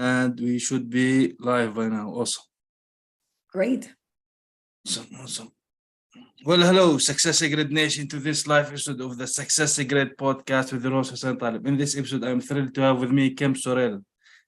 and we should be live by now. Awesome. Great. Awesome. Well, hello, SuccessGrid Nation, to this live episode of the SuccessGrid podcast with Ross Hassan Talib. In this episode, I'm thrilled to have with me Kim Sorrelle.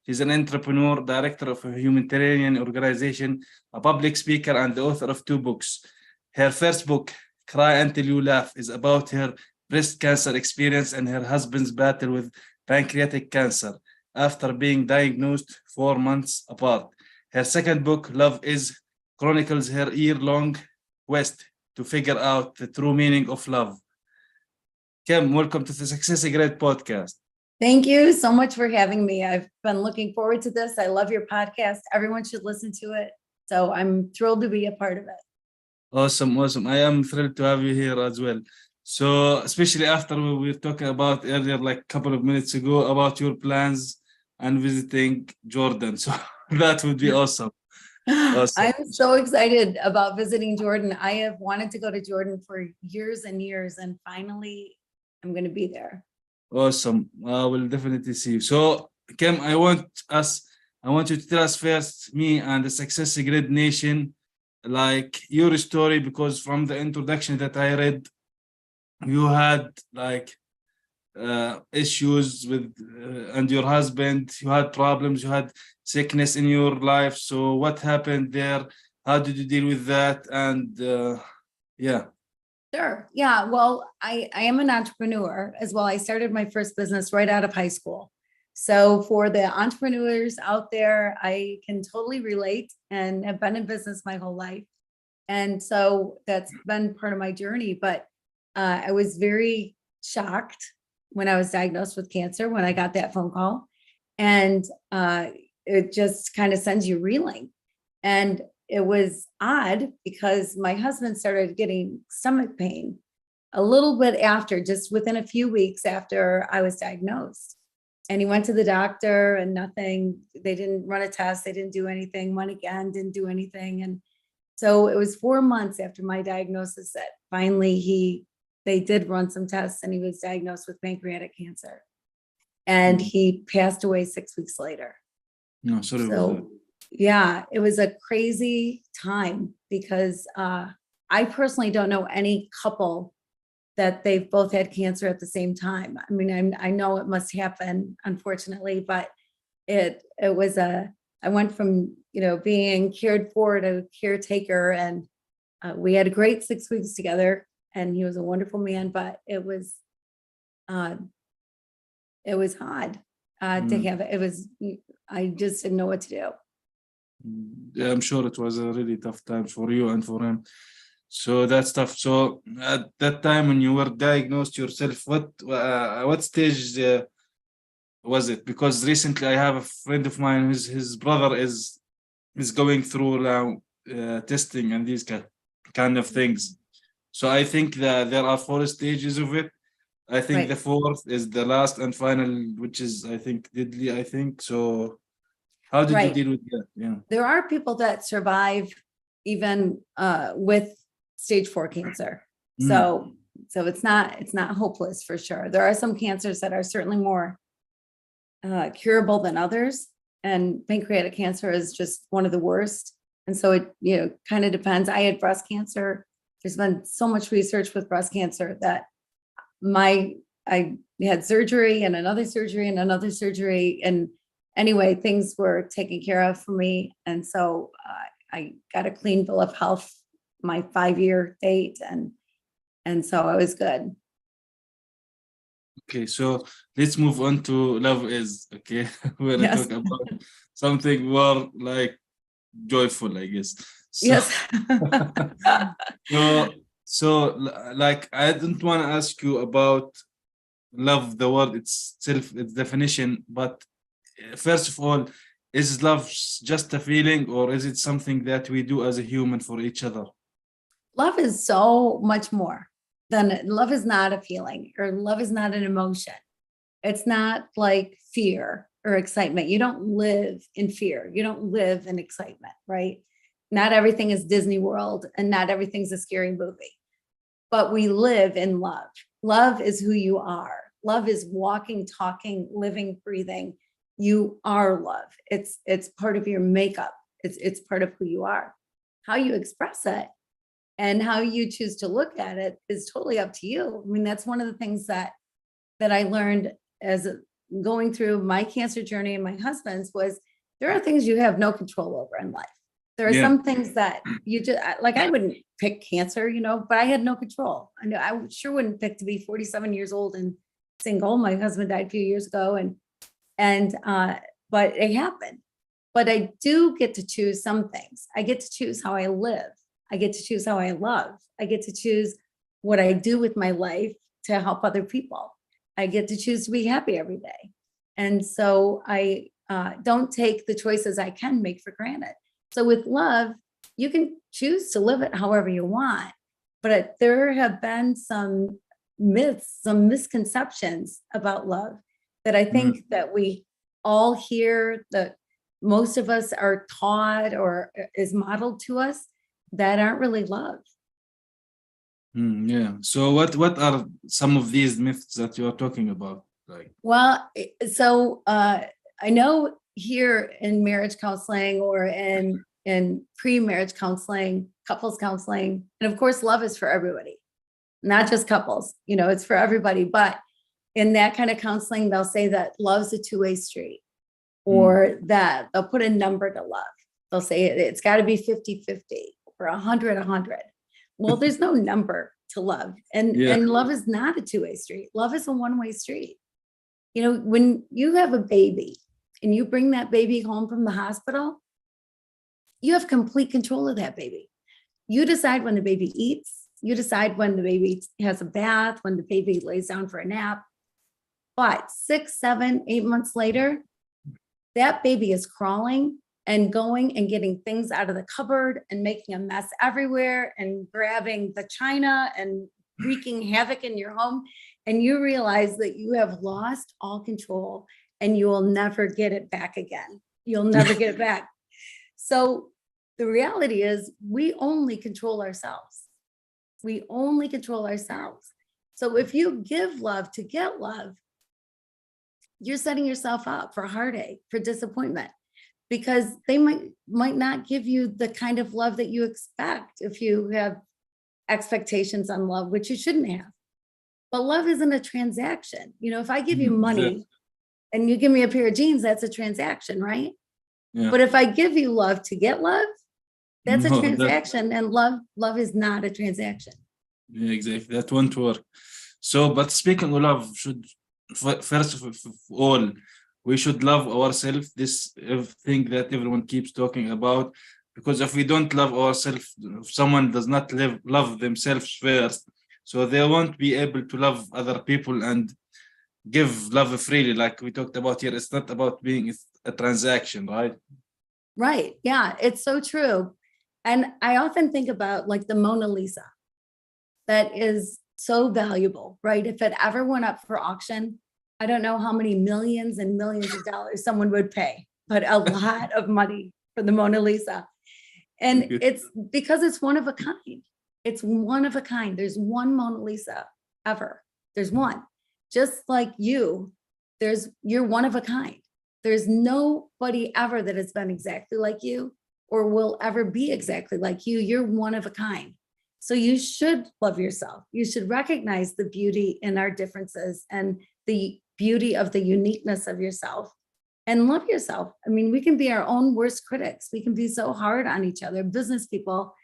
She's an entrepreneur, director of a humanitarian organization, a public speaker, and the author of 2 books. Her first book, Cry Until You Laugh, is about her breast cancer experience and her husband's battle with pancreatic cancer after being diagnosed 4 months apart. Her second book, Love Is, chronicles her year-long quest to figure out the true meaning of love. Kim, welcome to the SuccessGrid podcast. Thank you so much for having me. I've been looking forward to this. I love your podcast. Everyone should listen to it. So I'm thrilled to be a part of it. Awesome. I am thrilled to have you here as well. So, especially after we were talking about earlier, like a couple of minutes ago, about your plans and visiting Jordan. So that would be awesome. Awesome. I'm so excited about visiting Jordan. I have wanted to go to Jordan for years and years, and finally I'm going to be there. Awesome. I will definitely see you. So, Kim, I want you to tell us first, me and the SuccessGrid Nation, like your story, because from the introduction that I read, you had like issues with and your husband, you had problems, you had sickness in your life. So what happened there? How did you deal with that? And yeah. Sure. Yeah. Well, I am an entrepreneur as well. I started my first business right out of high school. So for the entrepreneurs out there, I can totally relate and have been in business my whole life. And so that's been part of my journey. But I was very shocked when I was diagnosed with cancer, when I got that phone call. And it just kind of sends you reeling. And it was odd because my husband started getting stomach pain a little bit after, just within a few weeks after I was diagnosed. And he went to the doctor and nothing, they didn't run a test, they didn't do anything, went again, didn't do anything. And so it was 4 months after my diagnosis that finally they did run some tests and he was diagnosed with pancreatic cancer. And he passed away 6 weeks later. No, sorry. So yeah, it was a crazy time because I personally don't know any couple that they've both had cancer at the same time. I mean, I know it must happen, unfortunately, but it was I went from, being cared for to caretaker, and we had a great 6 weeks together, and he was a wonderful man, but it was hard to have it. It was, I just didn't know what to do. Yeah, I'm sure it was a really tough time for you and for him. So that's tough. So at that time when you were diagnosed yourself, what stage was it? Because recently I have a friend of mine whose his brother is going through now testing and these kind of things. So I think that there are 4 stages of it. I think Right. the 4th is the last and final, which is I think deadly. I think so. How did you Right. deal with that? Yeah. There are people that survive even with stage 4 cancer. So it's not hopeless for sure. There are some cancers that are certainly more curable than others. And pancreatic cancer is just one of the worst. And so it, kind of depends. I had breast cancer. There's been so much research with breast cancer that I had surgery and another surgery and another surgery. And anyway, things were taken care of for me. And so I got a clean bill of health, my 5-year date. And so I was good. Okay, so let's move on to Love Is. Okay, we're gonna Yes. talk about something more like joyful, I guess. So, Yes. like I don't want to ask you about love, the word itself, its definition, but first of all, is love just a feeling, or is it something that we do as a human for each other? Love is so much more than love is not a feeling, or love is not an emotion. It's not like fear or excitement. You don't live in fear. You don't live in excitement, right? Not everything is Disney World and not everything's a scary movie, but we live in love. Love is who you are. Love is walking, talking, living, breathing you are love. It's part of your makeup. It's part of who you are. How you express it and how you choose to look at it is totally up to you. I mean, that's one of the things that I learned as going through my cancer journey and my husband's was there are things you have no control over in life. There are Yeah. some things that you just like, I wouldn't pick cancer, but I had no control. I know I sure wouldn't pick to be 47 years old and single. My husband died a few years ago but it happened. But I do get to choose some things. I get to choose how I live. I get to choose how I love. I get to choose what I do with my life to help other people. I get to choose to be happy every day. And so I don't take the choices I can make for granted. So with love, you can choose to live it however you want. But there have been some myths, some misconceptions about love that I think that we all hear, that most of us are taught or is modeled to us that aren't really love. Yeah. So what are some of these myths that you are talking about? Like, Well, so I know here in marriage counseling or in pre-marriage counseling, couples counseling, and of course, love is for everybody, not just couples, it's for everybody. But in that kind of counseling, they'll say that love's a two-way street, or that they'll put a number to love. They'll say it's got to be 50-50 or 100-100. Well, there's no number to love. And love is not a two-way street. Love is a one-way street. When you have a baby and you bring that baby home from the hospital, you have complete control of that baby. You decide when the baby eats. You decide when the baby has a bath, when the baby lays down for a nap. But 6, 7, 8 months later, that baby is crawling and going and getting things out of the cupboard and making a mess everywhere and grabbing the china and wreaking havoc in your home. And you realize that you have lost all control and you will never get it back again. You'll never get it back. So the reality is we only control ourselves. We only control ourselves. So if you give love to get love, you're setting yourself up for heartache, for disappointment, because they might not give you the kind of love that you expect if you have expectations on love, which you shouldn't have. But love isn't a transaction. If I give you money and you give me a pair of jeans, that's a transaction, right? yeah. But if I give you love to get love, that's a No, transaction, and love is not a transaction. Yeah, exactly. That won't work. So, but speaking of love, first of all, we should love ourselves. This thing that everyone keeps talking about, because if we don't love ourselves, if someone does not love themselves first, so they won't be able to love other people and give love freely. Like we talked about here, it's not about being a transaction, right? Right. Yeah, it's so true. And I often think about like the Mona Lisa, that is so valuable, right? If it ever went up for auction, I don't know how many millions and millions of dollars someone would pay, but a lot of money for the Mona Lisa. And it's because it's one of a kind. It's one of a kind. There's one Mona Lisa ever. There's one. Just like you're one of a kind. There's nobody ever that has been exactly like you or will ever be exactly like you. You're one of a kind. So you should love yourself. You should recognize the beauty in our differences and the beauty of the uniqueness of yourself, and love yourself. I mean, we can be our own worst critics. We can be so hard on each other. Business people,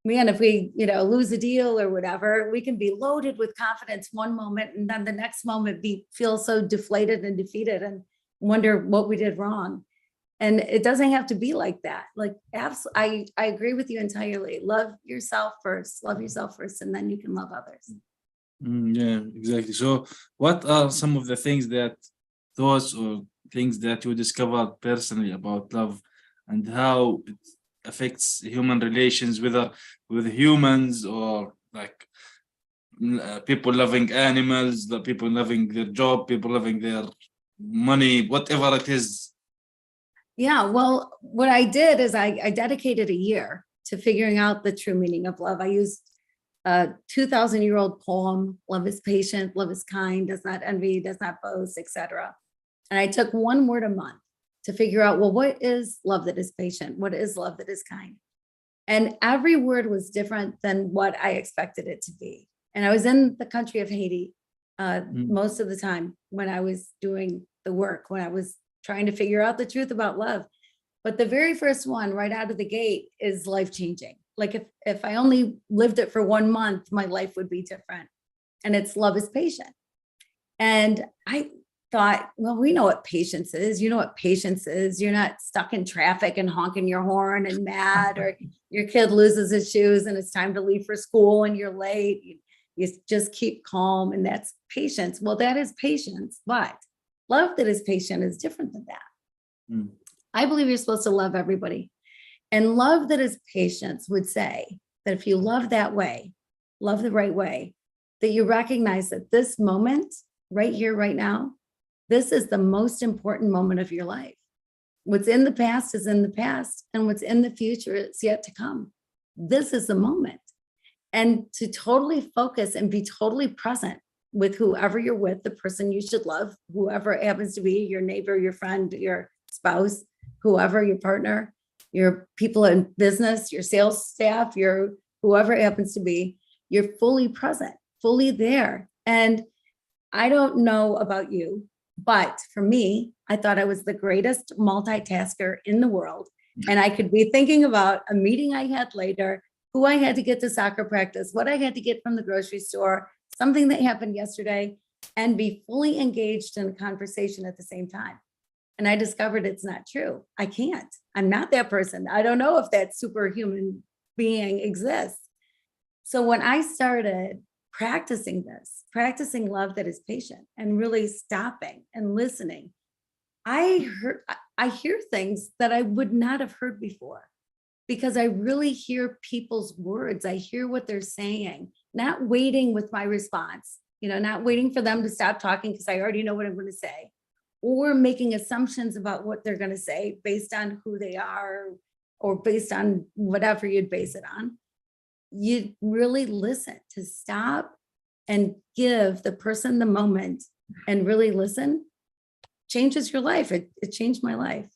man, if we, lose a deal or whatever, we can be loaded with confidence one moment and then the next moment feel so deflated and defeated and wonder what we did wrong. And it doesn't have to be like that. Like, I agree with you entirely. Love yourself first, and then you can love others. Yeah, exactly. So what are some of the thoughts or things that you discovered personally about love and how it affects human relations, whether with humans or like people loving animals, the people loving their job, people loving their money, whatever it is? Yeah, well, what I did is I dedicated a year to figuring out the true meaning of love. I used a 2,000-year-old poem, love is patient, love is kind, does not envy, does not boast, etc. And I took one word a month to figure out, well, what is love that is patient? What is love that is kind? And every word was different than what I expected it to be. And I was in the country of Haiti most of the time when I was doing the work, when I was trying to figure out the truth about love. But the very first one right out of the gate is life-changing. Like if I only lived it for 1 month, my life would be different. And it's love is patient. And I thought, well, we know what patience is. You know what patience is. You're not stuck in traffic and honking your horn and mad, or your kid loses his shoes and it's time to leave for school and you're late. You just keep calm, and that's patience. Well, that is patience, but love that is patient is different than that. I believe you're supposed to love everybody. And love that is patience would say that if you love that way, love the right way, that you recognize that this moment right here, right now, this is the most important moment of your life. What's in the past is in the past, and what's in the future is yet to come. This is the moment. And to totally focus and be totally present with whoever you're with, the person you should love, whoever it happens to be, your neighbor, your friend, your spouse, whoever, your partner, your people in business, your sales staff, your whoever it happens to be, you're fully present, fully there. And I don't know about you, but for me, I thought I was the greatest multitasker in the world. And I could be thinking about a meeting I had later, who I had to get to soccer practice, what I had to get from the grocery store, something that happened yesterday, and be fully engaged in a conversation at the same time. And I discovered it's not true. I can't. I'm not that person. I don't know if that superhuman being exists. So when I started practicing this, practicing love that is patient and really stopping and listening, I hear things that I would not have heard before, because I really hear people's words. I hear what they're saying, not waiting with my response, not waiting for them to stop talking because I already know what I'm going to say, or making assumptions about what they're going to say based on who they are or based on whatever you'd base it on. You really listen, to stop and give the person the moment and really listen changes your life. It changed my life.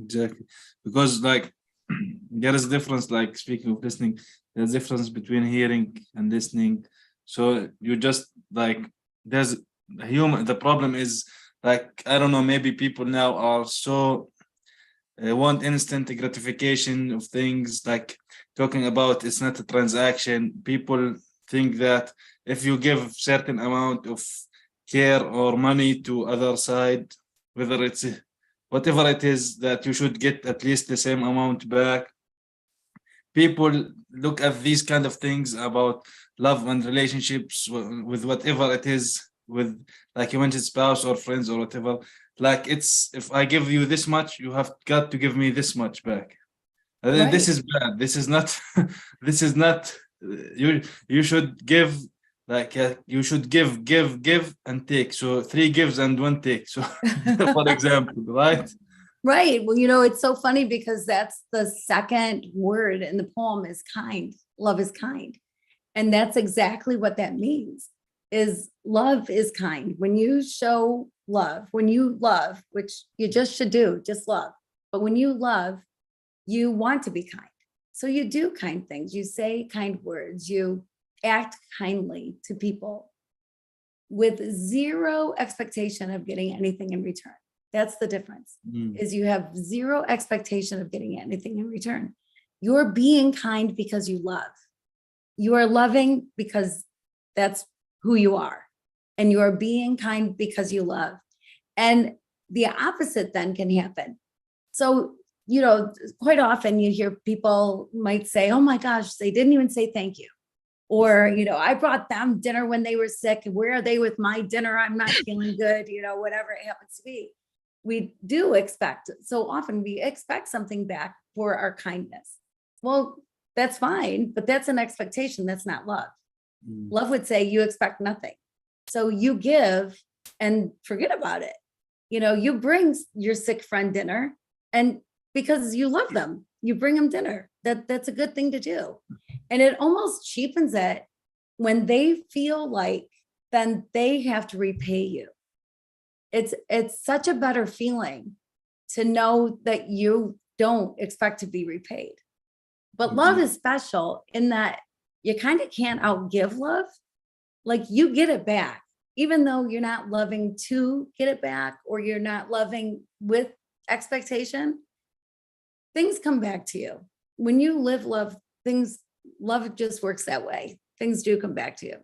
Exactly. Because there is a difference, like speaking of listening, there's a difference between hearing and listening. So you just there's the problem is I don't know, maybe people now are so want instant gratification of things, like talking about it's not a transaction. People think that if you give certain amount of care or money to other side, whether it's whatever it is, that you should get at least the same amount back. People look at these kind of things about love and relationships with whatever it is, with like you mentioned, spouse or friends or whatever. Like it's, if I give you this much, you have got to give me this much back. Right. This is bad. This is not. This is not. You should give. You should give and take. So 3 gives and 1 take. So for example, right? Right. Well, it's so funny because that's the second word in the poem is kind. Love is kind. And that's exactly what that means, is love is kind. When you show love, when you love, which you just should do, just love. But when you love, you want to be kind. So you do kind things. You say kind words. You act kindly to people with zero expectation of getting anything in return. That's the difference, is you have zero expectation of getting anything in return. You're being kind because you love. You are loving because that's who you are. And you are being kind because you love. And the opposite then can happen. So, quite often you hear people might say, oh my gosh, they didn't even say thank you. Or, I brought them dinner when they were sick. Where are they with my dinner? I'm not feeling good, whatever it happens to be. We do expect, so often we expect something back for our kindness. Well, that's fine, but that's an expectation. That's not love. Love would say you expect nothing. So you give and forget about it. You bring your sick friend dinner, and because you love them, you bring them dinner. That's a good thing to do. And it almost cheapens it when they feel like then they have to repay you. It's such a better feeling to know that you don't expect to be repaid. But love is special in that you kind of can't outgive love. Like you get it back, even though you're not loving to get it back, or you're not loving with expectation, things come back to you. When you live love, love just works that way. Things do come back to you.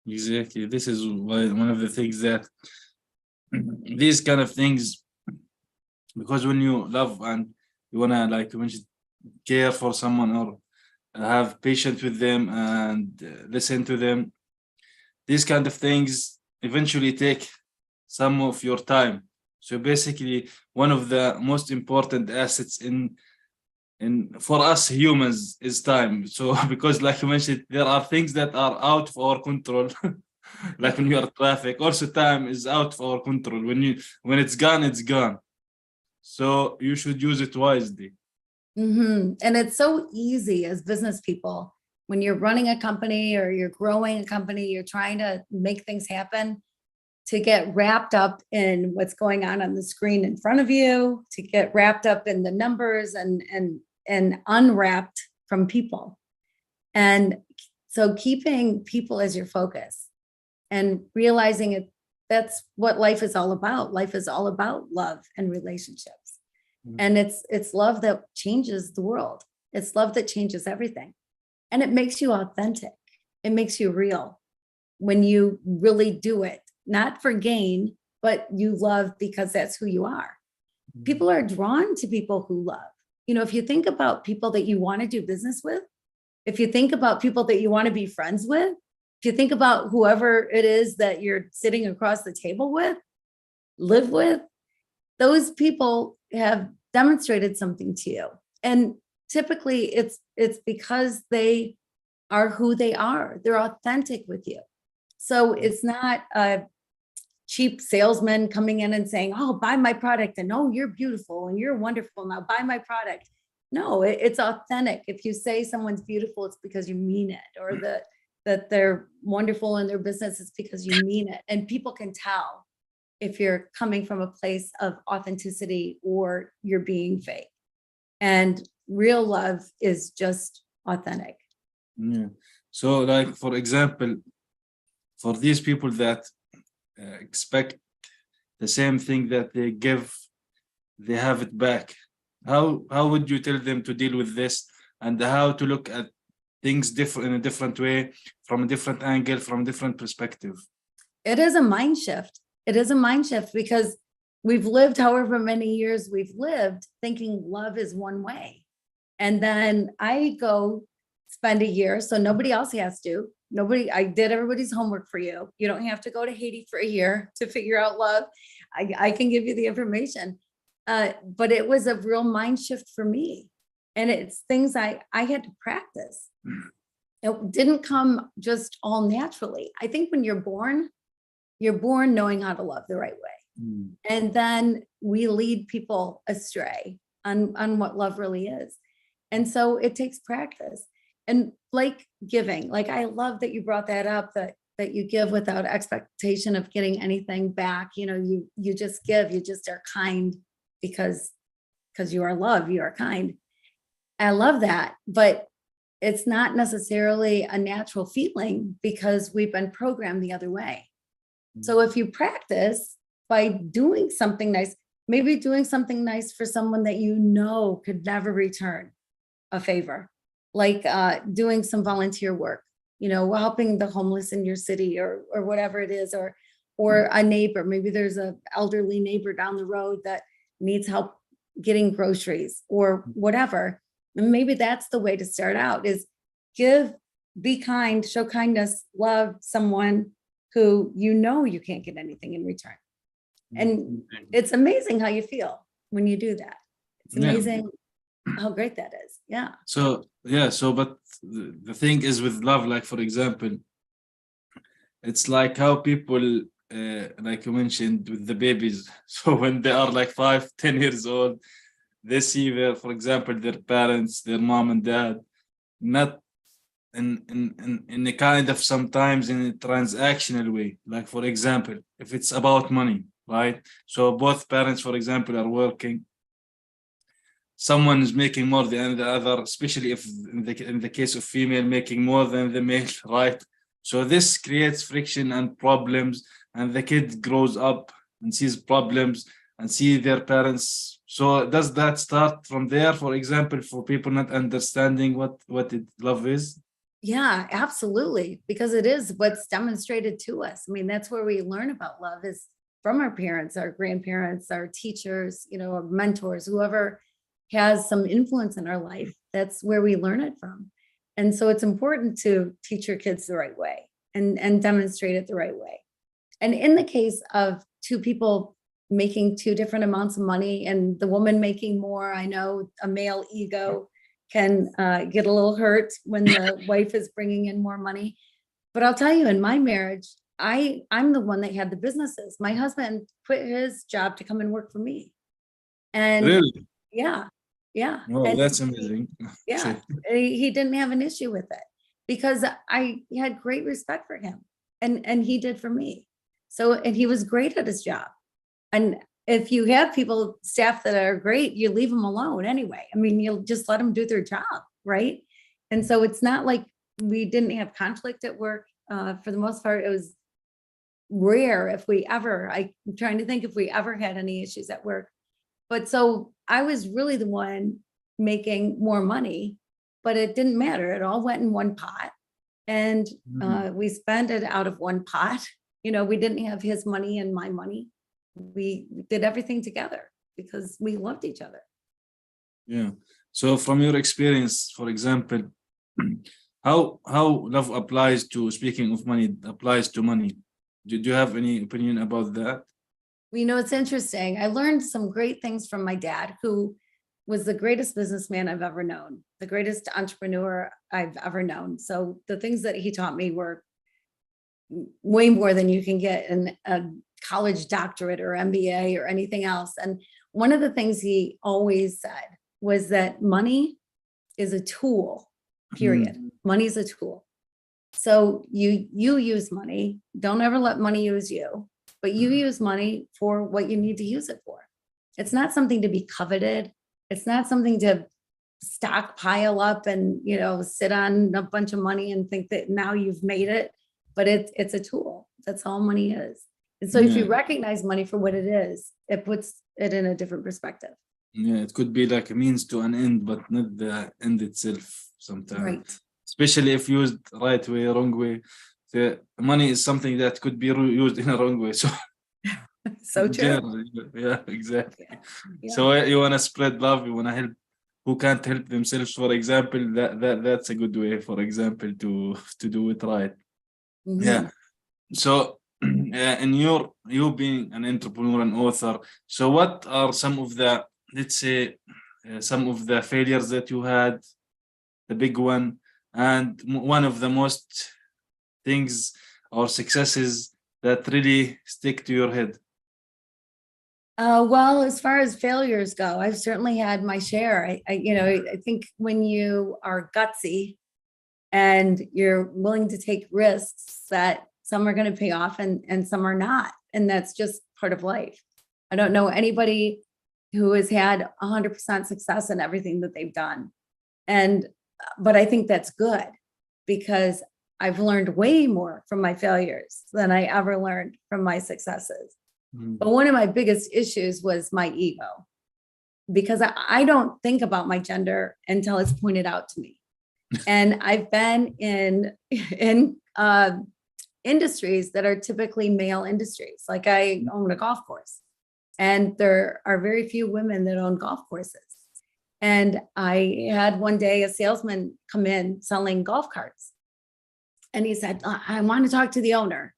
Exactly. This is one of the things that these kind of things, because when you love and you wanna, like you mentioned, care for someone or have patience with them and listen to them, these kind of things eventually take some of your time. So basically, one of the most important assets in for us humans is time. So because like you mentioned, there are things that are out of our control. Like when you are traffic, also time is out of our control. When it's gone, it's gone. So you should use it wisely. And it's so easy as business people, when you're running a company or you're growing a company, you're trying to make things happen, to get wrapped up in what's going on the screen in front of you, to get wrapped up in the numbers and unwrapped from people. And so keeping people as your focus and realizing it, that's what life is all about. Life is all about love and relationships. And it's love that changes the world. It's love that changes everything. And it makes you authentic. It makes you real when you really do it, not for gain, but you love because that's who you are. People are drawn to people who love. You know, if you think about people that you want to do business with, if you think about people that you want to be friends with, if you think about whoever it is that you're sitting across the table with, live with, those people have demonstrated something to you. And typically it's because they are who they are. They're authentic with you. So it's not a cheap salesman coming in and saying, oh, buy my product, and oh, you're beautiful and you're wonderful, now buy my product. No, it's authentic. If you say someone's beautiful, it's because you mean it, or that they're wonderful in their business, it's because you mean it. And people can tell if you're coming from a place of authenticity or you're being fake. And real love is just authentic. Yeah. So like, for example, for these people that expect the same thing that they give, they have it back. How would you tell them to deal with this, and how to look at things different, in a different way, from a different angle, from a different perspective? It is a mind shift. It is a mind shift because we've lived however many years we've lived thinking love is one way. And then I go spend a year, so nobody else has to. I did everybody's homework for you. You don't have to go to Haiti for a year to figure out love. I can give you the information. But it was a real mind shift for me. And it's things I had to practice. It didn't come just all naturally. I think when you're born knowing how to love the right way. And then we lead people astray on what love really is. And so it takes practice. And like giving, like I love that you brought that up, that you give without expectation of getting anything back. You know, you just give, you just are kind because you are love, you are kind. I love that, but it's not necessarily a natural feeling because we've been programmed the other way. So if you practice by doing something nice, maybe doing something nice for someone that you know could never return a favor, like doing some volunteer work, you know, helping the homeless in your city or whatever it is, or a neighbor. Maybe there's an elderly neighbor down the road that needs help getting groceries or whatever. And maybe that's the way to start out, is give, be kind, show kindness, love someone who you know you can't get anything in return. And it's amazing how you feel when you do that. It's amazing how great that is. Yeah. So but the thing is with love, like for example, it's like how people like you mentioned with the babies. So when they are like 5-10 years old, they see their, for example, their parents, their mom and dad, not in a kind of, sometimes in a transactional way. Like for example, if it's about money, right? So both parents, for example, are working, someone is making more than the other, especially if in the case of female making more than the male, right? So this creates friction and problems, and the kid grows up and sees problems and see their parents. So does that start from there, for example, for people not understanding what love is? Yeah, absolutely. Because it is what's demonstrated to us. I mean, that's where we learn about love is from our parents, our grandparents, our teachers, our mentors, whoever has some influence in our life. That's where we learn it from. And so it's important to teach your kids the right way and demonstrate it the right way. And in the case of two people making two different amounts of money and the woman making more, I know a male ego can get a little hurt when the wife is bringing in more money. But I'll tell you, in my marriage, I'm the one that had the businesses. My husband quit his job to come and work for me. And Really? yeah, yeah. Oh, And that's amazing. yeah, he didn't have an issue with it because I had great respect for him and he did for me. So, and he was great at his job. And if you have staff that are great, you leave them alone anyway. I mean, you'll just let them do their job, right? And so it's not like we didn't have conflict at work. For the most part, it was rare if we ever, I'm trying to think if we ever had any issues at work. But so I was really the one making more money, but it didn't matter. It all went in one pot. And we spent it out of one pot. We didn't have his money and my money. We did everything together because we loved each other. Yeah. So from your experience, for example, how love applies to, speaking of money, applies to money. Do you have any opinion about that? It's interesting. I learned some great things from my dad, who was the greatest businessman I've ever known, the greatest entrepreneur I've ever known. So the things that he taught me were way more than you can get in a college doctorate or MBA or anything else. And one of the things he always said was that money is a tool, period. Money is a tool. So you use money. Don't ever let money use you, but you use money for what you need to use it for. It's not something to be coveted. It's not something to stockpile up and, sit on a bunch of money and think that now you've made it, but it's a tool. That's all money is. And so if you recognize money for what it is, it puts it in a different perspective. Yeah, it could be like a means to an end, but not the end itself sometimes. Right. Especially if used right way, wrong way. The money is something that could be used in a wrong way. So, so true. Yeah, exactly. Yeah. So you want to spread love, you want to help who can't help themselves, for example. That's a good way, for example, to do it right. Yeah. So and you being an entrepreneur and author, so what are some of the, let's say, some of the failures that you had, the big one, and one of the most things or successes that really stick to your head? Well, as far as failures go, I've certainly had my share. I think when you are gutsy and you're willing to take risks, that some are going to pay off and some are not. And that's just part of life. I don't know anybody who has had 100% success in everything that they've done. But I think that's good because I've learned way more from my failures than I ever learned from my successes. But one of my biggest issues was my ego, because I don't think about my gender until it's pointed out to me. And I've been in industries that are typically male industries. Like I own a golf course, and there are very few women that own golf courses. And I had one day a salesman come in selling golf carts. And he said, I want to talk to the owner.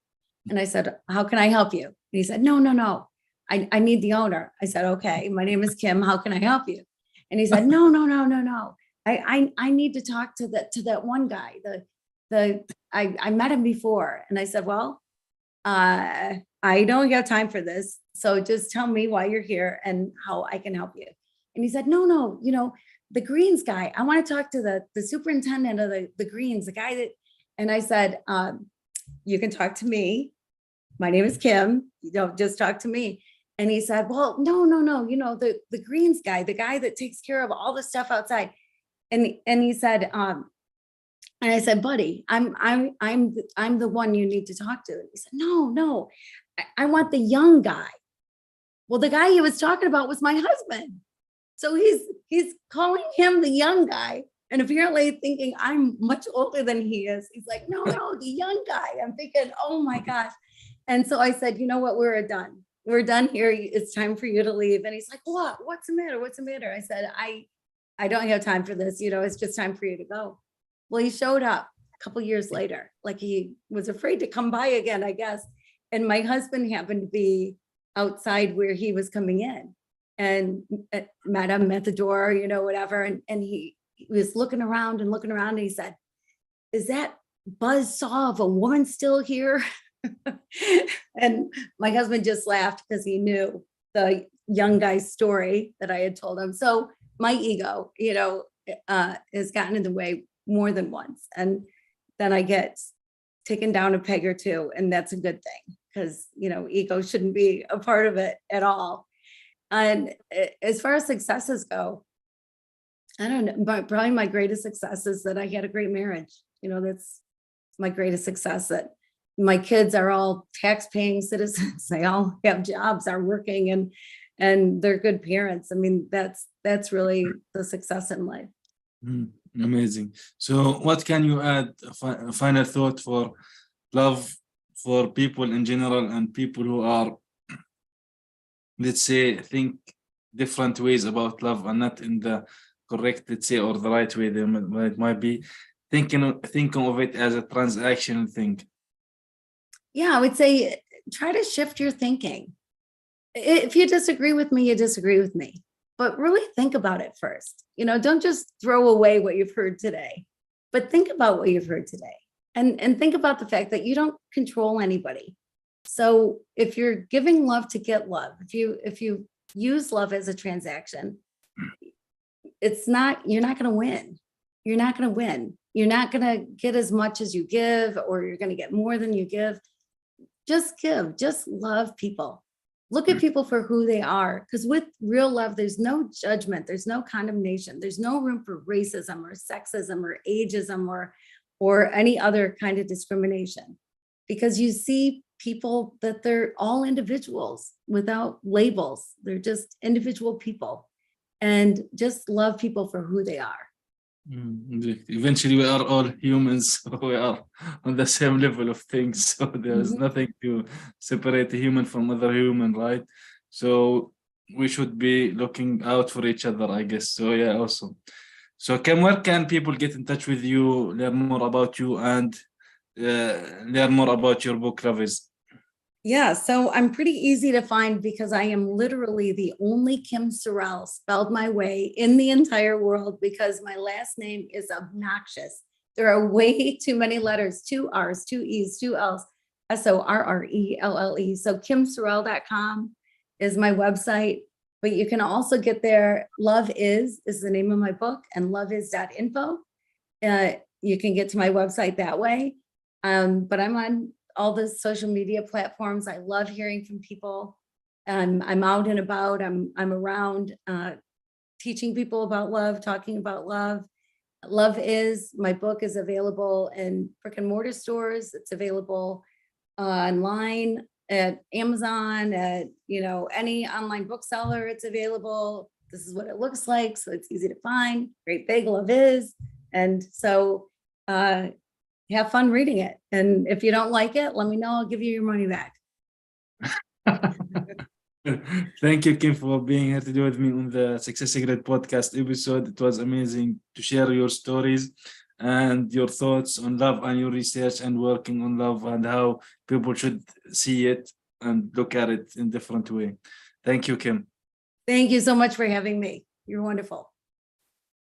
And I said, how can I help you? And he said, no, I need the owner. I said, okay, my name is Kim. How can I help you? And he said, no. I need to talk to that one guy. I met him before. And I said, well, I don't have time for this. So just tell me why you're here and how I can help you. And he said, no, the greens guy, I want to talk to the superintendent of the greens, the guy that, and I said, you can talk to me. My name is Kim. You don't just talk to me. And he said, well, no, the greens guy, the guy that takes care of all the stuff outside. And he said, and I said, buddy, I'm the one you need to talk to. And he said, no, I want the young guy. Well, the guy he was talking about was my husband. So he's calling him the young guy, and apparently thinking I'm much older than he is. He's like, no, the young guy. I'm thinking, oh my gosh. And so I said, you know what, we're done. We're done here. It's time for you to leave. And he's like, what's the matter? What's the matter? I said, I don't have time for this. It's just time for you to go. Well, he showed up a couple years later, like he was afraid to come by again, I guess. And my husband happened to be outside where he was coming in, and met him at the door, whatever. And he was looking around, and he said, is that buzzsaw of a woman still here? And my husband just laughed because he knew the young guy's story that I had told him. So my ego, has gotten in the way more than once. And then I get taken down a peg or two, and that's a good thing, because, ego shouldn't be a part of it at all. And as far as successes go, I don't know, but probably my greatest success is that I had a great marriage. That's my greatest success, that my kids are all tax-paying citizens. They all have jobs, are working, and they're good parents. I mean, that's really the success in life. Amazing. So what can you add, a final thought for love, for people in general, and people who are, let's say, think different ways about love and not in the correct, let's say, or the right way? They might be thinking of it as a transactional thing. Yeah, I would say try to shift your thinking. If you disagree with me, you disagree with me. But really think about it first. Don't just throw away what you've heard today, but think about what you've heard today. And think about the fact that you don't control anybody. So if you're giving love to get love, if you use love as a transaction, you're not going to win. You're not going to win. You're not going to get as much as you give, or you're going to get more than you give. Just give, just love people. Look at people for who they are, because with real love, there's no judgment, there's no condemnation, there's no room for racism or sexism or ageism or any other kind of discrimination, because you see people that they're all individuals without labels. They're just individual people, and just love people for who they are. Eventually we are all humans. We are on the same level of things, so there's nothing to separate a human from other human, right? So we should be looking out for each other, I guess. So yeah, awesome. So Kim, where can people get in touch with you, learn more about you, and learn more about your book, Love Is? Yeah, so I'm pretty easy to find, because I am literally the only Kim Sorrelle spelled my way in the entire world, because my last name is obnoxious. There are way too many letters, 2 R's, 2 E's, 2 L's, SORRELLE. So kimsorrelle.com is my website, but you can also get there. Love is the name of my book, and loveis.info. You can get to my website that way. But I'm on all the social media platforms. I love hearing from people. I'm out and about. I'm around teaching people about love, talking about love. Love Is, my book is available in brick and mortar stores. It's available online at Amazon, at any online bookseller. It's available. This is what it looks like, so it's easy to find. Great big Love Is. And so have fun reading it. And if you don't like it, let me know. I'll give you your money back. Thank you, Kim, for being here today with me on the SuccessGrid podcast episode. It was amazing to share your stories and your thoughts on love, and your research and working on love, and how people should see it and look at it in different way. Thank you, Kim. Thank you so much for having me. You're wonderful.